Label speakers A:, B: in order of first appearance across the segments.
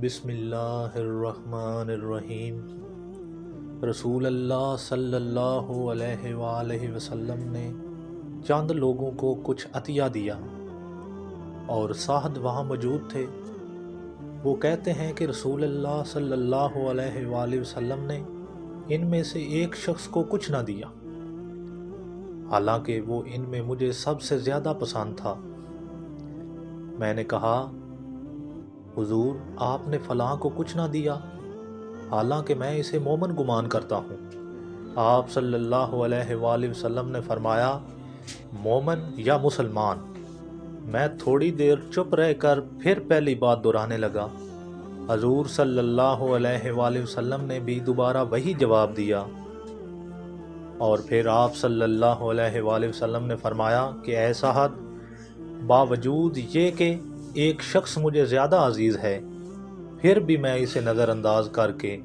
A: بسم اللہ الرحمن الرحیم۔ رسول اللہ صلی اللہ علیہ وآلہ وسلم نے چند لوگوں کو کچھ عطیہ دیا اور سعد وہاں موجود تھے۔ وہ کہتے ہیں کہ رسول اللہ صلی اللہ علیہ وآلہ وسلم نے ان میں سے ایک شخص کو کچھ نہ دیا، حالانکہ وہ ان میں مجھے سب سے زیادہ پسند تھا۔ میں نے کہا، حضور آپ نے فلاں کو کچھ نہ دیا، حالانکہ میں اسے مومن گمان کرتا ہوں۔ آپ صلی اللہ علیہ وآلہ وسلم نے فرمایا، مومن یا مسلمان؟ میں تھوڑی دیر چپ رہ کر پھر پہلی بات دہرانے لگا۔ حضور صلی اللہ علیہ وآلہ وسلم نے بھی دوبارہ وہی جواب دیا، اور پھر آپ صلی اللہ علیہ وآلہ وسلم نے فرمایا کہ اے سعد، باوجود یہ کہ ایک شخص مجھے زیادہ عزیز ہے، پھر بھی میں اسے نظر انداز کر کے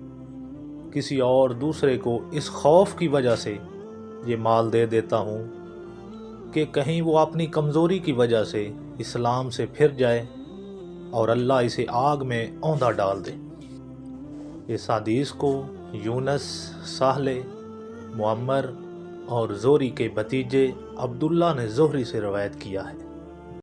A: کسی اور دوسرے کو اس خوف کی وجہ سے یہ مال دے دیتا ہوں کہ کہیں وہ اپنی کمزوری کی وجہ سے اسلام سے پھر جائے اور اللہ اسے آگ میں اوندا ڈال دے۔ اس حدیث کو یونس، سہل، معمر اور زہری کے بھتیجے عبداللہ نے زہری سے روایت کیا ہے۔